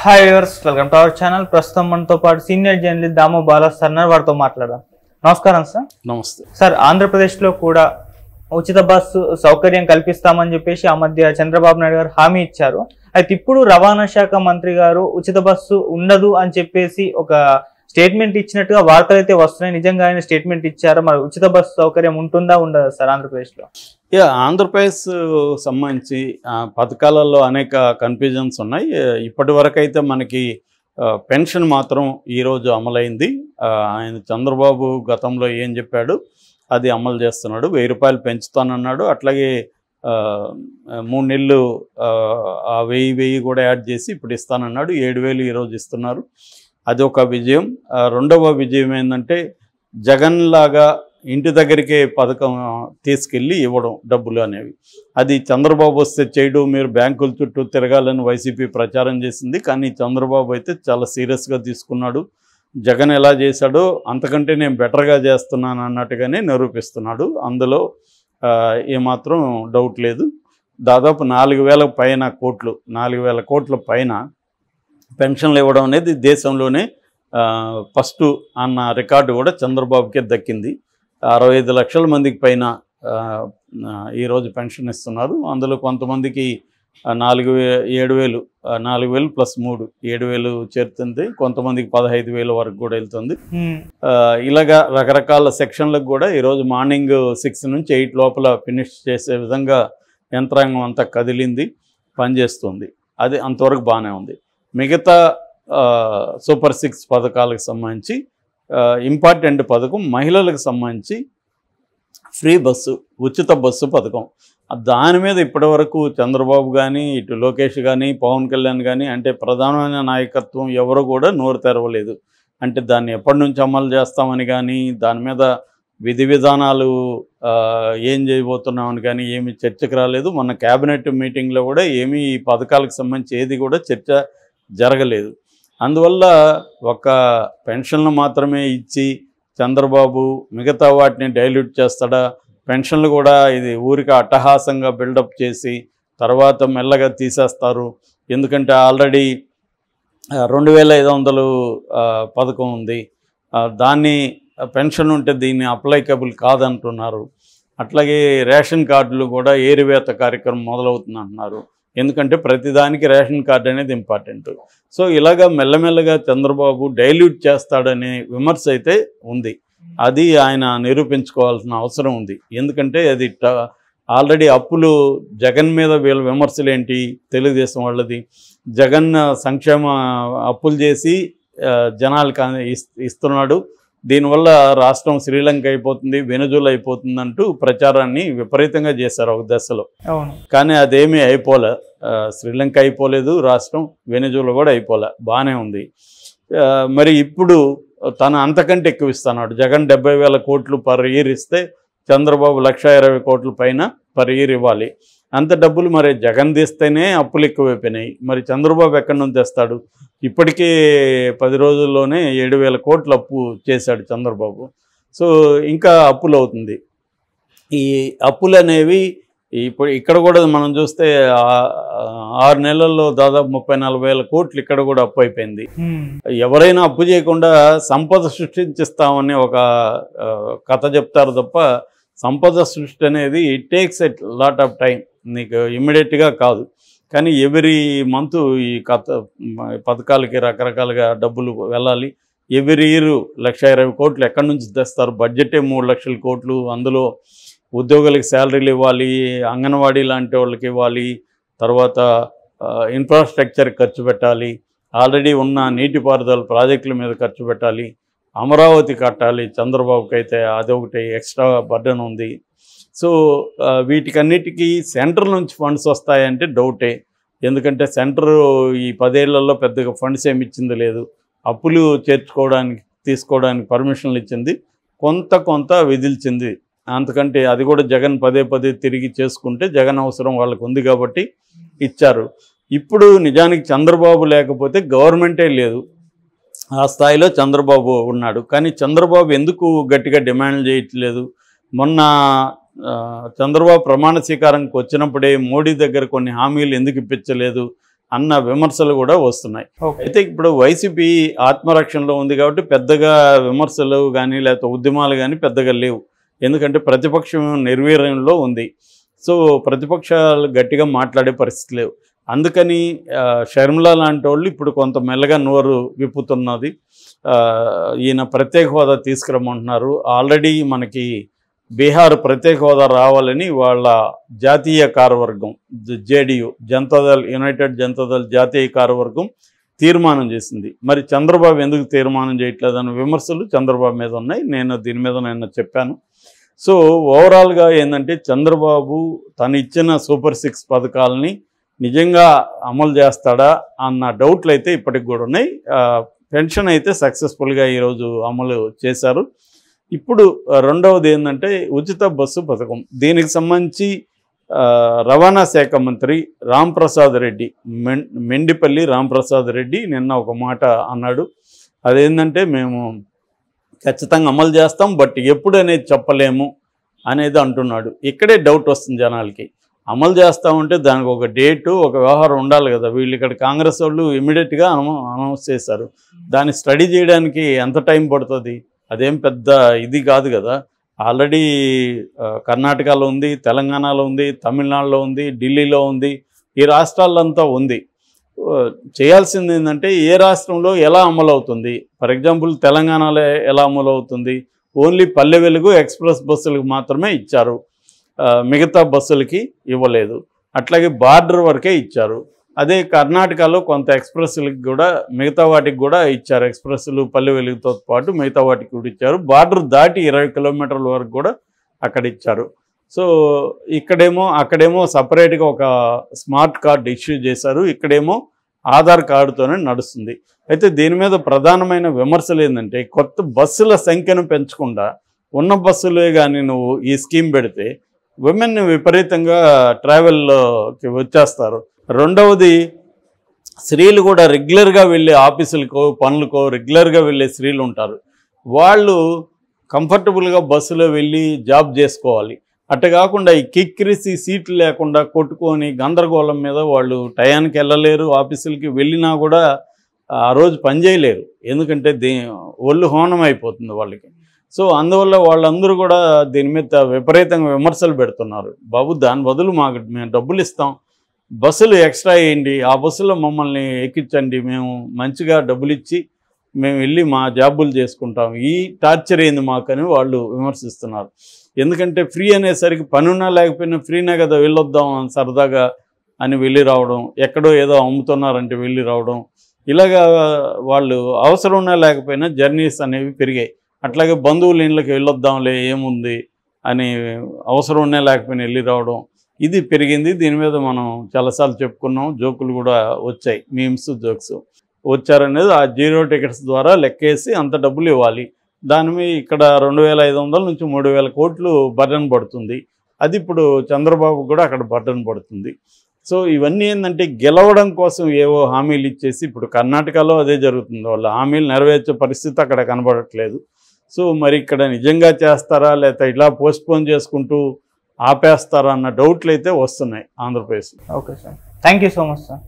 Hi viewers, welcome to our channel. ప్రస్తుతం మనతో పాటు సీనియర్ జర్నలిస్ట్ దాము బాలా సార్ వారితో మాట్లాడదాం. నమస్కారం సార్. నమస్తే సార్, ఆంధ్రప్రదేశ్లో కూడా ఉచిత బస్సు సౌకర్యం కల్పిస్తామని చెప్పేసి ఆ మధ్య చంద్రబాబు నాయుడు గారు హామీ ఇచ్చారు. అయితే ఇప్పుడు రవాణా శాఖ మంత్రి గారు ఉచిత బస్సు ఉండదు అని చెప్పేసి ఒక స్టేట్మెంట్ ఇచ్చినట్టుగా వార్తలు అయితే వస్తున్నాయి. నిజంగా ఆయన స్టేట్మెంట్ ఇచ్చారు. మరి ఉచిత బస్సు సౌకర్యం ఉంటుందా ఉండదా సార్ ఆంధ్రప్రదేశ్లో? ఆంధ్రప్రదేశ్ సంబంధించి పథకాలలో అనేక కన్ఫ్యూజన్స్ ఉన్నాయి. ఇప్పటి వరకు అయితే మనకి పెన్షన్ మాత్రం ఈరోజు అమలైంది. ఆయన చంద్రబాబు గతంలో ఏం చెప్పాడు అది అమలు చేస్తున్నాడు. 1000 రూపాయలు పెంచుతానన్నాడు. అట్లాగే 3 నెలలు 1000 కూడా యాడ్ చేసి ఇప్పుడు ఇస్తానన్నాడు. 7000 ఈరోజు ఇస్తున్నారు. అది ఒక విజయం. రెండవ విజయం ఏంటంటే జగన్ లాగా ఇంటి దగ్గరికే పథకం తీసుకెళ్ళి ఇవ్వడం డబ్బులు అనేవి. అది చంద్రబాబు వస్తే చేయడం, మీరు బ్యాంకుల చుట్టూ తిరగాలని వైసీపీ ప్రచారం చేసింది. కానీ చంద్రబాబు అయితే చాలా సీరియస్గా తీసుకున్నాడు. జగన్ ఎలా చేశాడో అంతకంటే నేను బెటర్గా చేస్తున్నాను అన్నట్టుగానే నిరూపిస్తున్నాడు. అందులో ఏమాత్రం డౌట్ లేదు. దాదాపు 4000 పైన కోట్లు, 4000 కోట్ల పైన పెన్షన్లు ఇవ్వడం అనేది దేశంలోనే ఫస్ట్ అన్న రికార్డు కూడా చంద్రబాబుకే దక్కింది. 65 లక్షల మందికి పైన ఈరోజు పెన్షన్ ఇస్తున్నారు. అందులో కొంతమందికి 4,000 ప్లస్ 3 7,000 చేరుతుంది. కొంతమందికి 15,000 వరకు కూడా వెళ్తుంది. ఇలాగా రకరకాల సెక్షన్లకు కూడా ఈరోజు మార్నింగ్ 6 నుంచి 8 లోపల ఫినిష్ చేసే విధంగా యంత్రాంగం అంతా కదిలింది, పనిచేస్తుంది. అది అంతవరకు బాగానే ఉంది. మిగతా సూపర్ 6 పథకాలకు సంబంధించి ఇంపార్టెంట్ పథకం మహిళలకు సంబంధించి ఫ్రీ బస్సు, ఉచిత బస్సు పథకం. దాని మీద ఇప్పటివరకు చంద్రబాబు కానీ, ఇటు లోకేష్ కానీ, పవన్ కళ్యాణ్ కానీ, అంటే ప్రధానమైన నాయకత్వం ఎవరు కూడా నోరు తెరవలేదు. అంటే దాన్ని ఎప్పటి నుంచి అమలు చేస్తామని కానీ, దాని మీద విధి విధానాలు ఏం చేయబోతున్నామని కానీ ఏమీ చర్చకు రాలేదు. మొన్న క్యాబినెట్ మీటింగ్లో కూడా ఏమీ ఈ పథకాలకు సంబంధించి ఏది కూడా చర్చ జరగలేదు. అందువల్ల ఒక పెన్షన్లు మాత్రమే ఇచ్చి చంద్రబాబు మిగతా వాటిని డైల్యూట్ చేస్తాడా, పెన్షన్లు కూడా ఇది ఊరికి అట్టహాసంగా బిల్డప్ చేసి తర్వాత మెల్లగా తీసేస్తారు. ఎందుకంటే ఆల్రెడీ 2500 పథకం ఉంది, దాన్ని పెన్షన్ ఉంటే దీన్ని అప్లైకబుల్ కాదంటున్నారు. అట్లాగే రేషన్ కార్డులు కూడా ఏరివేత కార్యక్రమం మొదలవుతుంది అంటున్నారు. ఎందుకంటే ప్రతిదానికి రేషన్ కార్డు అనేది ఇంపార్టెంట్. సో ఇలాగా మెల్లమెల్లగా చంద్రబాబు డైల్యూట్ చేస్తాడనే విమర్శ అయితే ఉంది. అది ఆయన నిరూపించుకోవాల్సిన అవసరం ఉంది. ఎందుకంటే అది ఆల్రెడీ అప్పులు జగన్ మీద వీళ్ళ విమర్శలు ఏంటి, తెలుగుదేశం వాళ్ళది. జగన్ సంక్షేమ అప్పులు చేసి జనాలకు ఇస్తున్నాడు, దీనివల్ల రాష్ట్రం శ్రీలంక అయిపోతుంది, వెనుజులా అయిపోతుంది అంటూ ప్రచారాన్ని విపరీతంగా చేశారు ఒక దశలో. కానీ అదేమీ అయిపోలే. శ్రీలంక అయిపోలేదు, రాష్ట్రం వెనుజులా కూడా అయిపోలే, బాగానే ఉంది. మరి ఇప్పుడు తను అంతకంటే ఎక్కువ ఇస్తున్నాడు. జగన్ 70,000 కోట్లు పర్ ఇయర్ ఇస్తే చంద్రబాబు 1,20,000 కోట్ల పైన పర్ ఇయర్ ఇవ్వాలి. అంత డబ్బులు మరి జగన్ తీస్తేనే అప్పులు ఎక్కువైపోయినాయి. మరి చంద్రబాబు ఎక్కడి నుంచి తెస్తాడు? ఇప్పటికే 10 రోజుల్లోనే 7,000 కోట్లు అప్పు చేశాడు చంద్రబాబు. సో ఇంకా అప్పులు అవుతుంది. ఈ అప్పులు అనేవి ఇప్పుడు ఇక్కడ కూడా మనం చూస్తే 6 నెలల్లో దాదాపు 30,000-40,000 కోట్లు ఇక్కడ కూడా అప్పు అయిపోయింది. ఎవరైనా అప్పు చేయకుండా సంపద సృష్టించిస్తామని ఒక కథ చెప్తారు తప్ప సంపద సృష్టి అనేది it takes a lot of time. నీకు ఇమ్మీడియట్గా కాదు. కానీ ఎవ్రీ మంత్ ఈ పథకాలకి రకరకాలుగా డబ్బులు వెళ్ళాలి. ఎవ్రీ ఇయర్ 1,20,000 కోట్లు ఎక్కడి నుంచి తెస్తారు? బడ్జెటే 3 లక్షల కోట్లు. అందులో ఉద్యోగులకి శాలరీలు ఇవ్వాలి, అంగన్వాడీ లాంటి వాళ్ళకి ఇవ్వాలి, తర్వాత ఇన్ఫ్రాస్ట్రక్చర్ ఖర్చు పెట్టాలి, ఆల్రెడీ ఉన్న నీటిపారుదల ప్రాజెక్టుల మీద ఖర్చు పెట్టాలి, అమరావతి కట్టాలి. చంద్రబాబుకి అయితే అదొకటి ఎక్స్ట్రా బర్డన్ ఉంది. సో వీటికన్నిటికీ సెంటర్ నుంచి ఫండ్స్ వస్తాయంటే డౌటే. ఎందుకంటే సెంటర్ ఈ 10 ఏళ్లలో పెద్దగా ఫండ్స్ ఏమి ఇచ్చింది లేదు. అప్పులు తీసుకోవడానికి పర్మిషన్లు ఇచ్చింది, కొంత విధిల్చింది. అంతకంటే అది కూడా జగన్ పదే తిరిగి చేసుకుంటే జగన్ అవసరం వాళ్ళకు ఉంది కాబట్టి ఇచ్చారు. ఇప్పుడు నిజానికి చంద్రబాబు లేకపోతే గవర్నమెంటే లేదు. ఆ స్థాయిలో చంద్రబాబు ఉన్నాడు. కానీ చంద్రబాబు ఎందుకు గట్టిగా డిమాండ్ చేయట్లేదు? మొన్న చంద్రబాబు ప్రమాణ స్వీకారానికి వచ్చినప్పుడే మోడీ దగ్గర కొన్ని హామీలు ఎందుకు ఇప్పించలేదు, అన్న విమర్శలు కూడా వస్తున్నాయి. ఓకే. అయితే ఇప్పుడు వైసీపీ ఆత్మరక్షణలో ఉంది కాబట్టి పెద్దగా విమర్శలు కానీ లేకపోతే ఉద్యమాలు కానీ పెద్దగా లేవు. ఎందుకంటే ప్రతిపక్షం నిర్వీర్యంలో ఉంది. సో ప్రతిపక్షాలు గట్టిగా మాట్లాడే పరిస్థితి లేవు. అందుకని షర్మిల లాంటి వాళ్ళు ఇప్పుడు కొంత మెల్లగా నోరు విప్పుతున్నది. ఈయన ప్రత్యేక హోదా తీసుకురమ్మంటున్నారు. ఆల్రెడీ మనకి బీహార్ ప్రత్యేక హోదా రావాలని వాళ్ళ జాతీయ కార్యవర్గం జేడీయూ జనతాదళ్ యునైటెడ్ జనతాదళ్ జాతీయ కార్యవర్గం తీర్మానం చేసింది. మరి చంద్రబాబు ఎందుకు తీర్మానం చేయట్లేదన్న విమర్శలు చంద్రబాబు మీద ఉన్నాయి. నేను దీని మీద నిన్న చెప్పాను. సో ఓవరాల్గా ఏంటంటే చంద్రబాబు తను ఇచ్చిన సూపర్ 6 పథకాలని నిజంగా అమలు చేస్తాడా అన్న డౌట్లు అయితే ఇప్పటికి కూడా ఉన్నాయి. పెన్షన్ అయితే సక్సెస్ఫుల్గా ఈరోజు అమలు చేశారు. ఇప్పుడు రెండవది ఏంటంటే ఉచిత బస్సు పథకం. దీనికి సంబంధించి రవాణా శాఖ మంత్రి రాంప్రసాద్ రెడ్డి, మెండిపల్లి రాంప్రసాద్ రెడ్డి నిన్న ఒక మాట అన్నాడు. అదేంటంటే మేము ఖచ్చితంగా అమలు చేస్తాం, బట్ ఎప్పుడు అనేది చెప్పలేము అనేది అంటున్నాడు. ఇక్కడే డౌట్ వస్తుంది జనాలకి. అమలు చేస్తామంటే దానికి ఒక డేటు, ఒక వ్యవహారం ఉండాలి కదా. వీళ్ళు ఇక్కడ కాంగ్రెస్ వాళ్ళు ఇమీడియట్గా అనౌన్స్ చేశారు. దాన్ని స్టడీ చేయడానికి ఎంత టైం పడుతుంది? అదేం పెద్ద ఇది కాదు కదా. ఆల్రెడీ కర్ణాటకలో ఉంది, తెలంగాణలో ఉంది, తమిళనాడులో ఉంది, ఢిల్లీలో ఉంది, ఈ రాష్ట్రాలంతా ఉంది. చేయాల్సింది ఏంటంటే ఏ రాష్ట్రంలో ఎలా అమలు అవుతుంది. ఫర్ ఎగ్జాంపుల్ తెలంగాణలో ఎలా అమలు అవుతుంది? ఓన్లీ పల్లె వెలుగు ఎక్స్ప్రెస్ బస్సులకు మాత్రమే ఇచ్చారు, మిగతా బస్సులకి ఇవ్వలేదు. అట్లాగే బార్డర్ వరకే ఇచ్చారు. అదే కర్ణాటకలో కొంత ఎక్స్ప్రెస్లకి కూడా మిగతా వాటికి కూడా ఇచ్చారు. ఎక్స్ప్రెస్లు పల్లె వెలుగుతో పాటు మిగతా వాటికి కూడా ఇచ్చారు. బార్డర్ దాటి 20 కిలోమీటర్ల వరకు కూడా అక్కడ ఇచ్చారు. సో అక్కడేమో సపరేట్గా ఒక స్మార్ట్ కార్డ్ ఇష్యూ చేశారు. ఇక్కడేమో ఆధార్ కార్డుతోనే నడుస్తుంది. అయితే దీని మీద ప్రధానమైన విమర్శలు ఏంటంటే కొత్త బస్సుల సంఖ్యను పెంచకుండా ఉన్న బస్సులే కానీ నువ్వు ఈ స్కీమ్ పెడితే విమెన్ విపరీతంగా ట్రావెల్లోకి వచ్చేస్తారు. రెండవది స్త్రీలు కూడా రెగ్యులర్గా వెళ్ళే ఆఫీసులకో పనులకో రెగ్యులర్గా వెళ్ళే స్త్రీలు ఉంటారు. వాళ్ళు కంఫర్టబుల్గా బస్సులో వెళ్ళి జాబ్ చేసుకోవాలి. అట్ట కాకుండా ఈ కిక్కిరిసి సీట్లు లేకుండా కొట్టుకొని గందరగోళం మీద వాళ్ళు టయానికి వెళ్ళలేరు. ఆఫీసులకి వెళ్ళినా కూడా ఆ రోజు పని చేయలేరు. ఎందుకంటే ఒళ్ళు హోనం అయిపోతుంది వాళ్ళకి. సో అందువల్ల వాళ్ళందరూ కూడా దీని మీద విపరీతంగా విమర్శలు పెడుతున్నారు. బాబు దాని బదులు మేము డబ్బులు ఇస్తాం, బస్సులు ఎక్స్ట్రా వేయండి, ఆ బస్సులో మమ్మల్ని ఎక్కించండి, మేము మంచిగా డబ్బులు ఇచ్చి మేము వెళ్ళి మా జాబులు చేసుకుంటాం, ఈ టార్చర్ ఏంది మాకని వాళ్ళు విమర్శిస్తున్నారు. ఎందుకంటే ఫ్రీ అనేసరికి పనున్నా లేకపోయినా ఫ్రీనే కదా వెళ్ళొద్దాం సరదాగా అని వెళ్ళి రావడం, ఎక్కడో ఏదో అమ్ముతున్నారంటే వెళ్ళి రావడం, ఇలాగా వాళ్ళు అవసరం ఉన్నా లేకపోయినా జర్నీస్ అనేవి పెరిగాయి. అట్లాగే బంధువుల ఇళ్ళకి వెళ్ళొద్దాంలే ఏముంది అని అవసరం ఉన్నా లేకపోయినా వెళ్ళి రావడం, ఇది పెరిగింది. దీని మీద మనం చాలాసార్లు చెప్పుకున్నాం. జోకులు కూడా వచ్చాయి, మీమ్స్ జోక్స్ వచ్చారనేది ఆ 0 టికెట్స్ ద్వారా లెక్కేసి అంత డబ్బులు ఇవ్వాలి. దాని మీద ఇక్కడ 2500 నుంచి 3000 కోట్లు బర్డెన్ పడుతుంది. అది ఇప్పుడు చంద్రబాబు కూడా అక్కడ బర్డెన్ పడుతుంది. సో ఇవన్నీ ఏంటంటే గెలవడం కోసం ఏవో హామీలు ఇచ్చేసి ఇప్పుడు కర్ణాటకలో అదే జరుగుతుంది. వాళ్ళ హామీలు నెరవేర్చే పరిస్థితి అక్కడ కనబడట్లేదు. సో మరి ఇక్కడ నిజంగా చేస్తారా లేకపోతే ఇలా పోస్ట్పోన్ చేసుకుంటూ ఆపేస్తారా అన్న డౌట్లు అయితే వస్తున్నాయి ఆంధ్రప్రదేశ్లో. Okay sir, thank you so much sir.